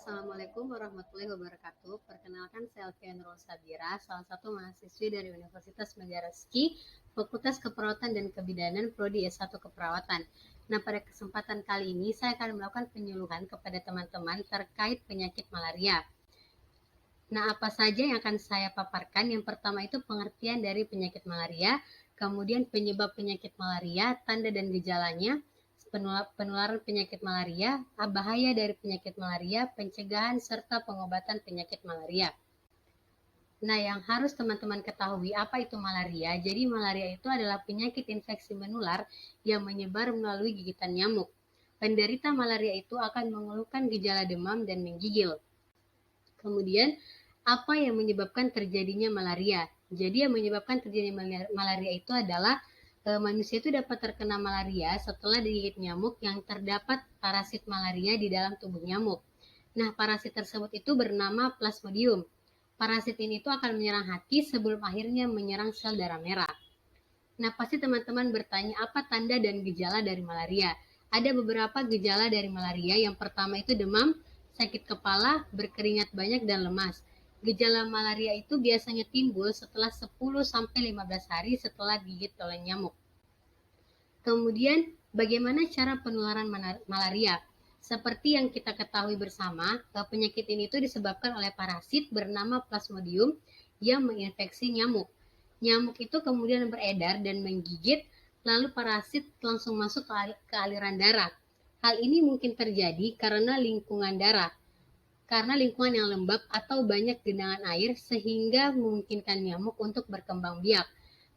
Assalamualaikum warahmatullahi wabarakatuh. Perkenalkan saya Alfian Nurul Sabira, salah satu mahasiswi dari Universitas Megareski, Fakultas Keperawatan dan Kebidanan, Prodi S1 Keperawatan. Nah, pada kesempatan kali ini saya akan melakukan penyuluhan kepada teman-teman terkait penyakit malaria. Nah, apa saja yang akan saya paparkan? Yang pertama itu pengertian dari penyakit malaria, kemudian penyebab penyakit malaria, tanda dan gejalanya, penularan penyakit malaria, bahaya dari penyakit malaria, pencegahan serta pengobatan penyakit malaria. Nah, yang harus teman-teman ketahui apa itu malaria. Jadi malaria itu adalah penyakit infeksi menular yang menyebar melalui gigitan nyamuk. Penderita malaria itu akan mengeluhkan gejala demam dan menggigil. Kemudian, apa yang menyebabkan terjadinya malaria? Jadi yang menyebabkan terjadinya malaria itu adalah manusia itu dapat terkena malaria setelah digigit nyamuk yang terdapat parasit malaria di dalam tubuh nyamuk. Nah, parasit tersebut itu bernama Plasmodium. Parasit ini itu akan menyerang hati sebelum akhirnya menyerang sel darah merah. Nah, pasti teman-teman bertanya apa tanda dan gejala dari malaria. Ada beberapa gejala dari malaria. Yang pertama itu demam, sakit kepala, berkeringat banyak, dan lemas. Gejala malaria itu biasanya timbul setelah 10-15 hari setelah digigit oleh nyamuk. Kemudian, bagaimana cara penularan malaria? Seperti yang kita ketahui bersama, penyakit ini itu disebabkan oleh parasit bernama Plasmodium yang menginfeksi nyamuk. Nyamuk itu kemudian beredar dan menggigit, lalu parasit langsung masuk ke aliran darah. Hal ini mungkin terjadi karena lingkungan darah, karena lingkungan yang lembab atau banyak genangan air sehingga memungkinkan nyamuk untuk berkembang biak.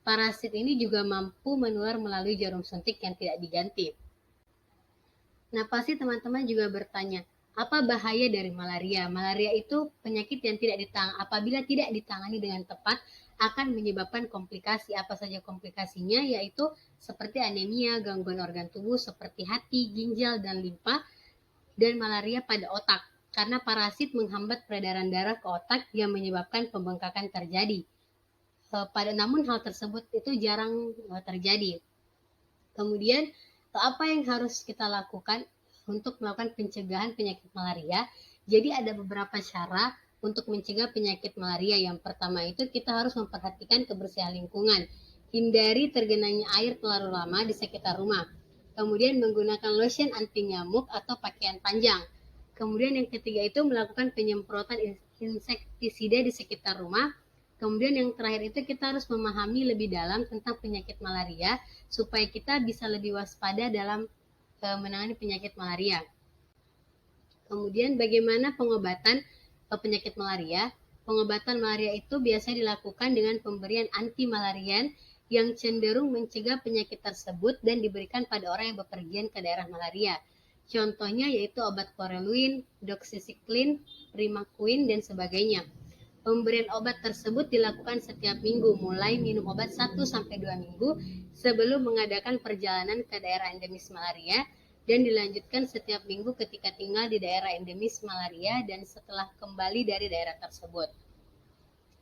Parasit ini juga mampu menular melalui jarum suntik yang tidak diganti. Nah, pasti teman-teman juga bertanya, apa bahaya dari malaria? Malaria itu penyakit yang apabila tidak ditangani dengan tepat akan menyebabkan komplikasi. Apa saja komplikasinya? Yaitu seperti anemia, gangguan organ tubuh seperti hati, ginjal, dan limpa, dan malaria pada otak. Karena parasit menghambat peredaran darah ke otak yang menyebabkan pembengkakan terjadi. Namun hal tersebut itu jarang terjadi. Kemudian, apa yang harus kita lakukan untuk melakukan pencegahan penyakit malaria? Jadi ada beberapa cara untuk mencegah penyakit malaria. Yang pertama itu kita harus memperhatikan kebersihan lingkungan. Hindari tergenangnya air terlalu lama di sekitar rumah. Kemudian menggunakan lotion anti nyamuk atau pakaian panjang. Kemudian yang ketiga itu melakukan penyemprotan insektisida di sekitar rumah. Kemudian yang terakhir itu kita harus memahami lebih dalam tentang penyakit malaria supaya kita bisa lebih waspada dalam menangani penyakit malaria. Kemudian bagaimana pengobatan penyakit malaria? Pengobatan malaria itu biasanya dilakukan dengan pemberian anti malarian yang cenderung mencegah penyakit tersebut dan diberikan pada orang yang bepergian ke daerah malaria. Contohnya yaitu obat Chlorelin, Doxycycline, Primaquine, dan sebagainya. Pemberian obat tersebut dilakukan setiap minggu, mulai minum obat 1-2 minggu sebelum mengadakan perjalanan ke daerah endemis malaria, dan dilanjutkan setiap minggu ketika tinggal di daerah endemis malaria dan setelah kembali dari daerah tersebut.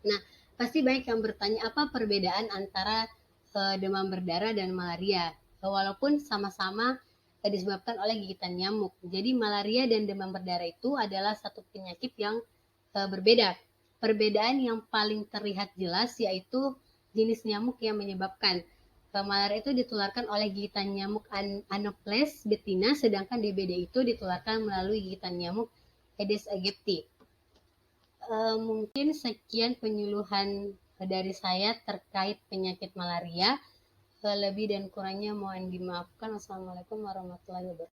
Nah, pasti banyak yang bertanya apa perbedaan antara demam berdarah dan malaria. Walaupun sama-sama disebabkan oleh gigitan nyamuk. Jadi malaria dan demam berdarah itu adalah satu penyakit yang berbeda. Perbedaan yang paling terlihat jelas yaitu jenis nyamuk yang menyebabkan. Malaria itu ditularkan oleh gigitan nyamuk Anopheles betina, sedangkan DBD itu ditularkan melalui gigitan nyamuk Aedes aegypti. Mungkin sekian penyuluhan dari saya terkait penyakit malaria. Lebih dan kurangnya mohon dimaafkan. Wassalamualaikum warahmatullahi wabarakatuh.